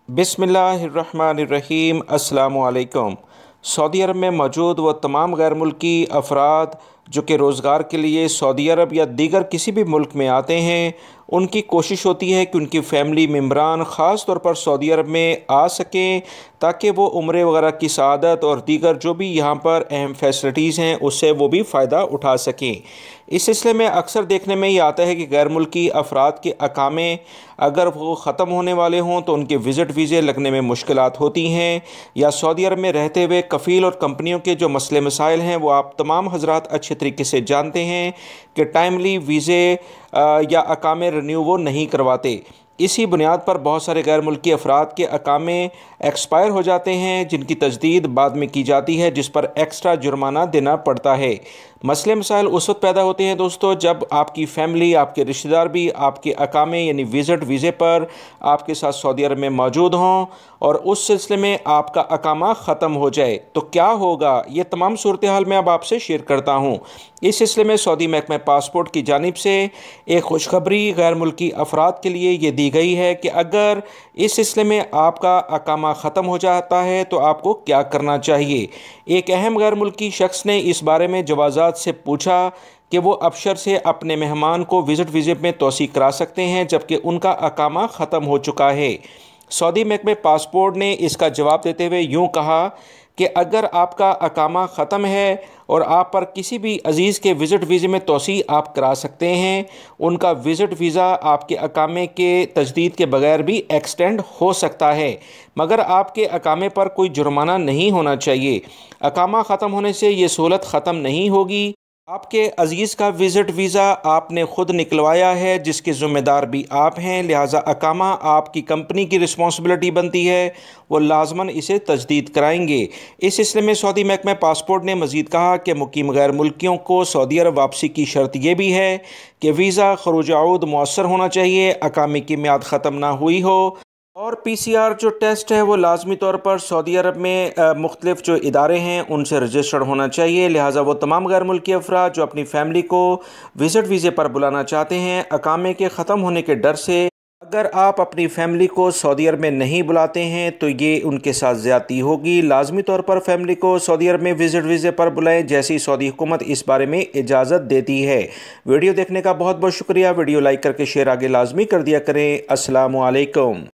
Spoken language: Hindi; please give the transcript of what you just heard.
बिस्मिल्लाहिर्रहमानिर्रहीम। अस्सलामु अलैकुम। सऊदी अरब में मौजूद वो तमाम गैर मुल्की अफराद जो कि रोज़गार के लिए सऊदी अरब या दीगर किसी भी मुल्क में आते हैं, उनकी कोशिश होती है कि उनकी फ़ैमिली मेम्बरान ख़ास तौर पर सऊदी अरब में आ सकें ताकि वो उम्रे वगैरह की सआदत और दीगर जो भी यहाँ पर अहम फैसिलिटीज़ हैं उससे वो भी फ़ायदा उठा सकें। इस सिलसिले में अक्सर देखने में ये आता है कि गैर मुल्की अफराद के अकामे अगर वो ख़त्म होने वाले हों तो उनके विज़िट वीज़े लगने में मुश्किलात होती हैं, या सऊदी अरब में रहते हुए कफ़ील और कंपनियों के जो मसले मसाइल हैं वो आप तमाम हज़रात अच्छे तरीके से जानते हैं कि टाइमली वीज़े या अकामे रिन्यू वो नहीं करवाते। इसी बुनियाद पर बहुत सारे गैर मुल्की अफराद के अकामे एक्सपायर हो जाते हैं जिनकी तजदीद बाद में की जाती है, जिस पर एक्स्ट्रा जुर्माना देना पड़ता है। मसले मसाइल उस वक्त पैदा होते हैं दोस्तों जब आपकी फ़ैमिली, आपके रिश्तेदार भी आपके अकामे यानी विज़िट वीज़े पर आपके साथ सऊदी अरब में मौजूद हों और उस सिलसिले में आपका अकामा ख़त्म हो जाए तो क्या होगा, ये तमाम सूरत हाल मैं अब आपसे शेयर करता हूँ। इस सिलसिले में सऊदी महकमा पासपोर्ट की जानिब से एक खुशखबरी गैर मुल्की अफराद के लिए ये दी गई है कि अगर इस सिलसिले में आपका अकामा ख़त्म हो जाता है तो आपको क्या करना चाहिए। एक अहम गैर मुल्की शख्स ने इस बारे में जवाज़ात से पूछा कि वो अबशर से अपने मेहमान को विज़िट वीज़े में तोसी करा सकते हैं जबकि उनका अकामा ख़त्म हो चुका है। सऊदी महकमे पासपोर्ट ने इसका जवाब देते हुए यूँ कहा कि अगर आपका अकामा ख़त्म है और आप पर किसी भी अज़ीज़ के विज़िट वीज़े में तोसी आप करा सकते हैं, उनका विज़िट वीज़ा आपके अकामे के तजदीद के बगैर भी एक्सटेंड हो सकता है, मगर आपके अकामे पर कोई जुर्माना नहीं होना चाहिए। अकामा ख़त्म होने से ये सहूलत ख़त्म नहीं होगी। आपके अज़ीज़ का विज़िट वीज़ा आपने ख़ुद निकलवाया है जिसके ज़िम्मेदार भी आप हैं, लिहाजा अकामा आपकी कंपनी की रिस्पॉन्सिबिलिटी बनती है, वो लाजमन इसे तजदीद कराएंगे। इस सिलसिले में सऊदी महकमा पासपोर्ट ने मज़ीद कहा कि मुकीम गैर मुल्कियों को सऊदी अरब वापसी की शर्त यह भी है कि वीज़ा खरूज आऊद मौसर होना चाहिए, अकामे की मियाद ख़त्म ना हुई हो और PCR जो टेस्ट है वो लाजमी तौर पर सऊदी अरब में मुख्तलिफ़ जो इदारे हैं उनसे रजिस्टर्ड होना चाहिए। लिहाजा वो तमाम गैर मुल्की अफराद जो अपनी फ़ैमिली को विज़िट वीज़े पर बुलाना चाहते हैं, अकामे के ख़त्म होने के डर से अगर आप अपनी फ़ैमिली को सऊदी अरब में नहीं बुलाते हैं तो ये उनके साथ ज़्यादती होगी। लाजमी तौर पर फ़ैमिली को सऊदी अरब में विज़िट वीज़े पर बुलाएं जैसी सऊदी हुकूमत इस बारे में इजाज़त देती है। वीडियो देखने का बहुत बहुत शुक्रिया। वीडियो लाइक करके शेयर आगे लाजमी कर दिया करें। अस्सलामु अलैकुम।